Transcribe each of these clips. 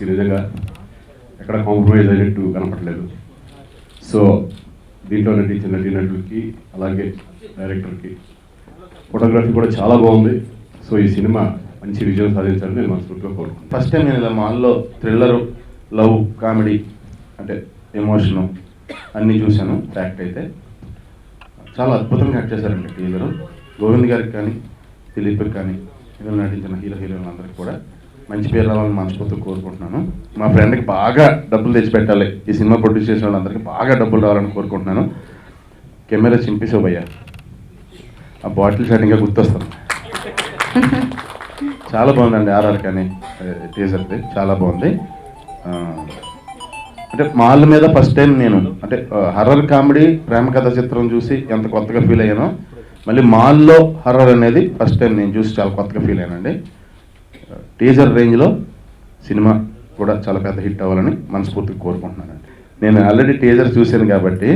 మ్యాకర్స్కి నిజంగా ఎక్కడ కాంప్రమైజ్ అయినట్టు కనపడలేదు. సో దీంట్లో నటించిన నటీనటులకి అలాగే డైరెక్టర్కి ఫోటోగ్రఫీ కూడా చాలా బాగుంది. సో ఈ సినిమా మంచి విజయం సాధించాలని నేను మనస్ఫూర్తిగా కోరుకుంటున్నాను. ఫస్ట్ టైం నేను ఇలా మాల్లో థ్రిల్లరు, లవ్, కామెడీ అంటే ఎమోషను అన్నీ చూశాను. ఫ్యాక్ట్ అయితే చాలా అద్భుతంగా యాక్ట్ చేశారండి టీజరు. గోవింద్ గారికి కానీ దిలీప్కి కానీ ఇందులో నటించిన హీరోలందరికీ కూడా మంచి పేరు రావాలని మనస్ఫూర్తిగా కోరుకుంటున్నాను. మా ఫ్రెండ్కి బాగా డబ్బులు తెచ్చిపెట్టాలి, ఈ సినిమా ప్రొడ్యూస్ చేసిన వాళ్ళందరికీ బాగా డబ్బులు రావాలని కోరుకుంటున్నాను. కెమెరా చింపేసావు భయ్యా, ఆ బాటిల్ షాటింగ్గా గుర్తొస్తాను. చాలా బాగుందండి ఆర్ఆర్ కానీ టీజర్ది చాలా బాగుంది. అంటే మాల్ మీద ఫస్ట్ టైం నేను అంటే హర్రర్ కామెడీ ప్రేమ కథ చిత్రం చూసి ఎంత కొత్తగా ఫీల్ అయ్యానో మళ్ళీ మాల్లో హర్రర్ అనేది ఫస్ట్ టైం నేను చూసి చాలా కొత్తగా ఫీల్ అయ్యానండి. టీజర్ రేంజ్లో సినిమా కూడా చాలా పెద్ద హిట్ అవ్వాలని మనస్ఫూర్తిగా కోరుకుంటున్నానండి. నేను ఆల్రెడీ టీజర్ చూశాను కాబట్టి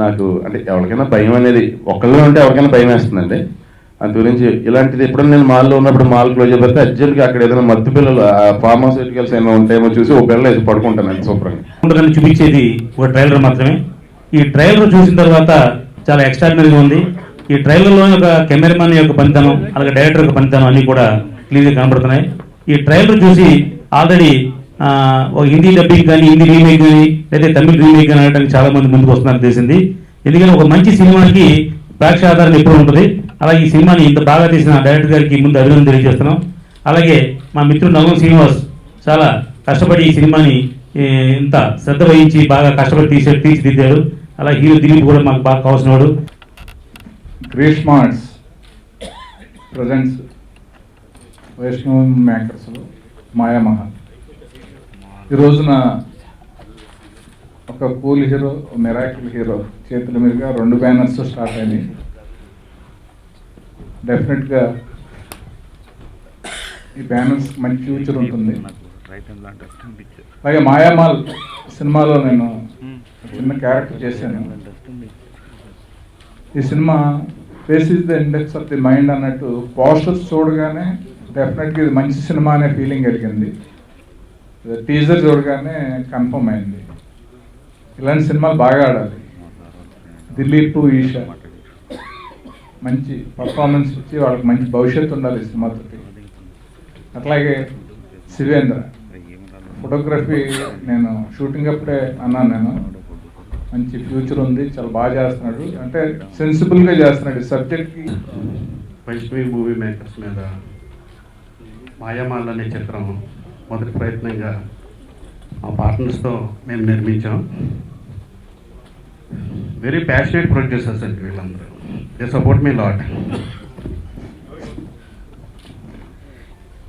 నాకు అంటే ఎవరికైనా భయం అనేది ఒక్కళ్ళే ఉంటే ఎవరికైనా భయం వేస్తుందండి. అందు గురించి ఇలాంటిది ఎప్పుడైనా నేను మాల్లో ఉన్నప్పుడు మాల్ క్లోజ్ అయిపోతే అర్జెంట్గా అక్కడ ఏదైనా మత్తు పిల్లలు ఫార్మాస్యూటికల్స్ ఏమైనా ఉంటాయేమో చూసి ఒక పిల్లలు వేసి పడుకుంటాను అండి శుభ్రంగా. చూపించేది ఒక ట్రైలర్ మాత్రమే. ఈ ట్రైలర్ చూసిన తర్వాత చాలా ఎక్స్ట్రాడినరీగా ఉంది. ఈ ట్రైలర్లో ఒక కెమెరామెన్ యొక్క పనితనం అలాగే డైరెక్టర్ యొక్క పనితనం అన్నీ కూడా క్లియర్గా కనబడుతున్నాయి. ఈ ట్రైలర్ చూసి ఆల్రెడీ ఒక హిందీ డబ్బింగ్ కానీ హిందీ రీమేక్ కానీ లేదా తమిళ రీమేక్ కానీ అనడానికి చాలా మంది ముందుకు వస్తున్నారని తెలిసింది. ఎందుకంటే ఒక మంచి సినిమాకి ప్రేక్షక ఆధారం ఎప్పుడు ఉంటుంది. అలాగే ఈ సినిమాని ఇంత బాగా తీసిన డైరెక్టర్ గారికి ముందు అభినందన తెలియజేస్తున్నాం. అలాగే మా మిత్రుడు నవలం శ్రీనివాస్ చాలా కష్టపడి ఈ సినిమాని ఇంత శ్రద్ధ వహించి బాగా కష్టపడి తీర్చిదిద్దారు. అలాగే హీరో దిలీప్ కూడా మాకు బాగా కావాల్సినవాడు. గ్రీష్మ ఆర్ట్స్ ప్రజెంట్స్ వైష్ణవ మేకర్స్లో మాయామహల్. ఈ రోజున ఒక కూల్ హీరో, మిరాకిల్ హీరో చేతుల మీదుగా 2 బ్యానర్స్ స్టార్ట్ అయినాయి. డెఫినెట్గా ఈ బ్యానర్స్ మంచి ఫ్యూచర్ ఉంటుంది. అలాగే మాయామాల్ సినిమాలో నేను చిన్న క్యారెక్టర్ చేశాను. ఈ cinema face is the index of the mind అన్నట్టు పోస్టర్స్ చూడగానే డెఫినెట్గా ఇది మంచి సినిమా అనే ఫీలింగ్ కలిగింది. టీజర్ చూడగానే కన్ఫర్మ్ అయింది. ఇలాంటి సినిమాలు బాగా ఆడాలి. దిలీప్, ఈషా మంచి పర్ఫార్మెన్స్ ఇచ్చి వాళ్ళకి మంచి భవిష్యత్తు ఉండాలి ఈ సినిమాతో. అట్లాగే శివేంద్ర ఫోటోగ్రఫీ నేను షూటింగ్ అప్పుడే అన్నాను, నేను మంచి ఫ్యూచర్ ఉంది, చాలా బాగా చేస్తున్నాడు, అంటే సెన్సిబుల్గా చేస్తున్నాడు ఈ సబ్జెక్ట్కి. వైష్ణవి మూవీ మేకర్స్ మీద మాయామాల్ అనే చిత్రం మొదటి ప్రయత్నంగా మా పార్ట్నర్స్తో మేము నిర్మించాం. వెరీ ప్యాషనేట్ ప్రొడ్యూసర్స్ అండి వీళ్ళందరూ. They support me lot.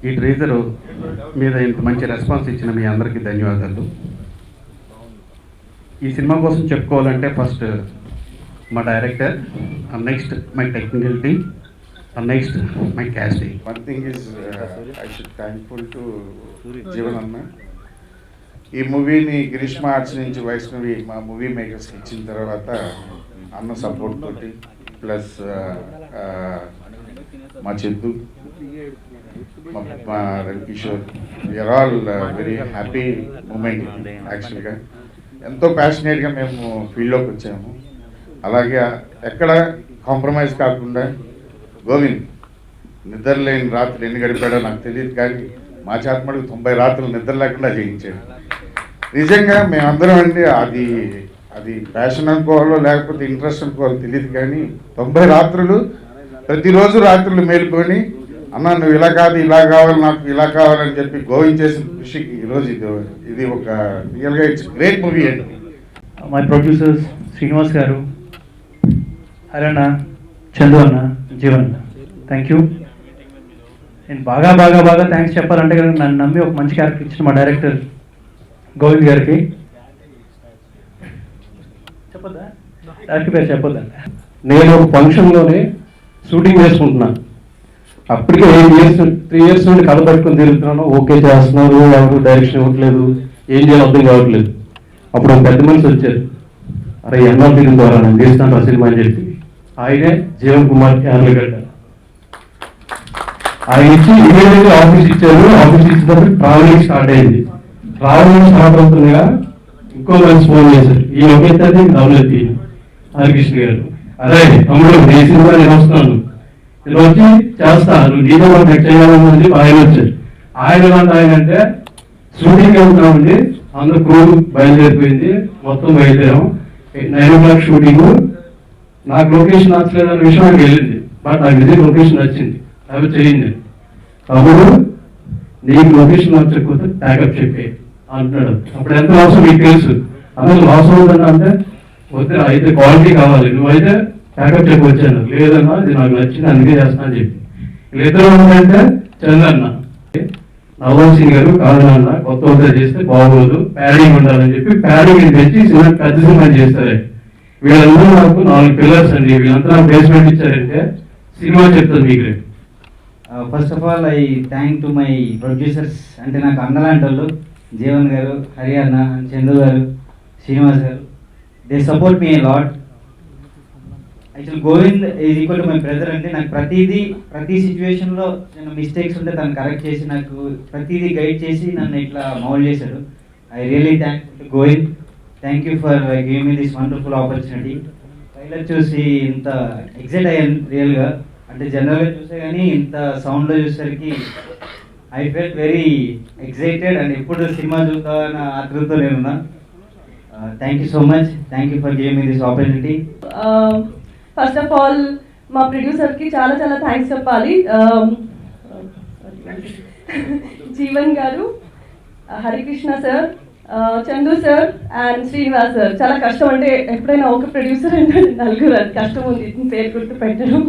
ఈ ట్రైలర్ మీద ఇంత మంచి రెస్పాన్స్ ఇచ్చిన మీ అందరికీ ధన్యవాదాలు. ఈ సినిమా కోసం చెప్పుకోవాలంటే ఫస్ట్ మా director, next my technical team, next my casting. One thing is I should thankful to Jeevan అన్న. ఈ మూవీని గ్రీష్మ ఆర్ట్స్ నుంచి వైష్ణవి మా మూవీ మేకర్స్కి ఇచ్చిన తర్వాత అన్న సపోర్ట్ తోటి ప్లస్ మా చందు, మా Ravikishore, we are all very happy moment. యాక్చువల్గా ఎంతో ప్యాషనేట్గా మేము ఫీల్డ్లోకి వచ్చాము. అలాగే ఎక్కడ కాంప్రమైజ్ కాకుండా గోవింద్ నిద్ర లేని రాత్రులు ఎన్ని గడిపాడో నాకు తెలియదు, కానీ మా చేతమడుగు 90 రాత్రులు నిద్ర లేకుండా చేయించాడు. నిజంగా మేమందరం అండి అది ప్యాషన్ అనుకోవాలో లేకపోతే ఇంట్రెస్ట్ అనుకోవాలో తెలియదు, కానీ 90 రాత్రులు ప్రతిరోజు రాత్రులు మేలుకొని అన్న నువ్వు ఇలా కాదు ఇలా కావాలి, నాకు ఇలా కావాలని చెప్పి గోవింద్ చేసిన కృషికి ఈరోజు ఇది ఒక రియల్గా ఇట్స్ గ్రేట్ మూవీ అండి. మై ప్రొడ్యూసర్స్ శ్రీనివాస్ గారు, హరణ, చందు అన్న, జీవన్ అన్న, థ్యాంక్ యూ. నేను బాగా బాగా బాగా థ్యాంక్స్ చెప్పాలంటే కనుక నన్ను నమ్మి ఒక మంచి క్యారెక్టర్ ఇచ్చిన మా డైరెక్టర్ గోవింద్ గారికి చెప్పొద్దా, డైరెక్టర్ పేరు చెప్పొద్దా. నేను ఒక ఫంక్షన్లోనే షూటింగ్ చేసుకుంటున్నాను. అప్పటికే 3 years నుండి కథ పట్టుకొని తిరుగుతున్నాను. ఓకే చేస్తున్నారు, ఎవరు డైరెక్షన్ ఇవ్వట్లేదు, ఏం చేయాలో అర్థం కావట్లేదు. అప్పుడు ఒక పెద్ద మనిషి వచ్చారు, అరే ఎన్నో తిరిగి ద్వారా నేను తీస్తాను సినిమా అని చెప్పి. ఆయనే జీవన్ కుమార్ యార్లగడ్డ. ఆయన ఇచ్చి ఇమీడియట్గా ఆఫీస్ ఇచ్చారు. ఆఫీస్ ఇచ్చినప్పుడు ట్రావెలింగ్ స్టార్ట్ అయింది. రావడం స్టార్ట్ అవుతుందిగా ఇంకో మంచి ఫోన్ చేశారు, ఈ ఒకేసారి డబ్బులు హరికృష్ణ గారు, అరే తమ్ముడు నీ సినిమా నేను వస్తున్నాను, నేను వచ్చి చేస్తాను, నీతో నాకు చేయాలని చెప్పి ఆయన వచ్చారు. ఆయన అంటే షూటింగ్ వెళ్తున్నామండి, అందరూ క్రూ బయలుదేరిపోయింది, మొత్తం బయలుదేరాం. 9 o'clock షూటింగ్. నాకు లొకేషన్ నచ్చలేదన్న విషయం నాకు వెళ్ళింది, బట్ నాకు ఇదే లొకేషన్ నచ్చింది, అవి చేయండి. తమ్ముడు నీకు లొకేషన్ నచ్చకపోతే ప్యాకప్ చెప్పే అంటున్నాడు. అప్పుడు ఎంత లాస్ మీకు తెలుసు, అందులో లాస్ అవుతుందా అంటే వద్దు అయితే క్వాలిటీ కావాలి, నువ్వైతే ప్యాకప్ చెప్పి వచ్చాను, లేదన్నా ఇది నాకు నచ్చింది అందుకే చేస్తాను అని చెప్పి. వీళ్ళిద్దరు ఉన్నారంటే చందన్న నవోసింగ్ గారు కాదు నాన్న కొత్త హోదా చేస్తే బాగోదు, ప్యాడింగ్ ఉండాలని చెప్పి ప్యాడింగ్ పెంచి సినిమా పెద్ద సినిమా చేస్తారు. వీళ్ళందరూ నాకు 4 పిల్లర్స్ అండి, వీళ్ళంతా నాకు బేస్మెంట్ ఇచ్చారంటే సినిమా చెప్తుంది మీకు రేపు. First of all I thank to my producers, అంటే నాకు అన్నలాంటి వాళ్ళు, జీవన్ గారు, హరియాణ, చందు గారు, శ్రీనివాస్ గారు, they support me a lot. Actual Govind is equal to my brother. అంటే నాకు ప్రతి సిచ్యువేషన్లో నేను మిస్టేక్స్ ఉంటే తను కరెక్ట్ చేసి నాకు ప్రతిదీ గైడ్ చేసి నన్ను ఇట్లా మౌల్డ్ చేశాడు. I really thank Govind, thank you for giving me this wonderful opportunity. Trailer చూసి ఇంత ఎక్సైట్ అయ్యాను రియల్గా, అంటే జనరల్గా చూసే కానీ ఇంత సౌండ్లో చూసేసరికి I felt very excited and ఎప్పుడు సినిమా చూద్దామన్న ఆతృతతో నేనున్నా. Thank you so much, thank you for giving me this opportunity. First of all మా ప్రొడ్యూసర్కి చాలా చాలా థ్యాంక్స్ చెప్పాలి. జీవన్ గారు, Harikrishna sir, Chandu sir and Srinivas sir. చాలా కష్టం, అంటే ఎప్పుడైనా ఒక ప్రొడ్యూసర్ అంటే నలుగురు, అది కష్టం ఉంది పేరు గుర్తు పెట్టడం.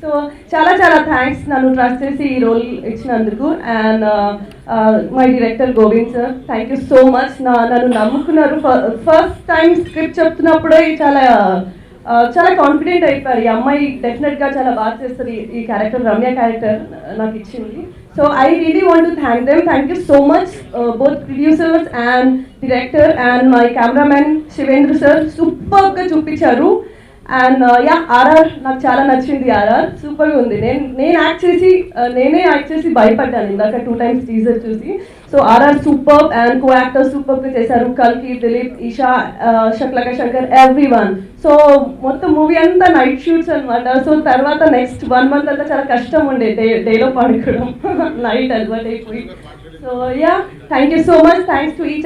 సో చాలా చాలా థ్యాంక్స్ నన్ను ట్రస్ట్ చేసి ఈ రోల్ ఇచ్చినందుకు. And my director Govind sir, thank you so much. నన్ను నమ్ముకున్నారు. ఫస్ట్ టైం స్క్రిప్ట్ చెప్తున్నప్పుడే చాలా కాన్ఫిడెంట్ అయిపోయారు, ఈ అమ్మాయి డెఫినెట్గా చాలా బాగా చేస్తుంది, ఈ క్యారెక్టర్ రమ్య క్యారెక్టర్ నాకు ఇచ్చింది. So I really want to thank them. Thank you so much both producers and director and my cameraman Shivendra sir, సూపర్గా చూపించారు. అండ్ యా ఆర్ఆర్ నాకు చాలా నచ్చింది, ఆర్ఆర్ సూపర్గా ఉంది. నేనే యాక్ట్ చేసి భయపడ్డాను ఇందాక 2 times టీజర్ చూసి. So RR super and co actors సూపర్గా చేశారు, కల్కి, దిలీప్, ఈషా, శక్లక శంకర్, ఎవ్రీవన్. సో మొత్తం మూవీ అంతా నైట్ షూట్స్ అనమాట. సో తర్వాత నెక్స్ట్ 1 month అంతా చాలా కష్టం ఉండే డేలో పడుకోవడం, నైట్ అలవాటు అయిపోయి. So yeah thank you so much, thanks to each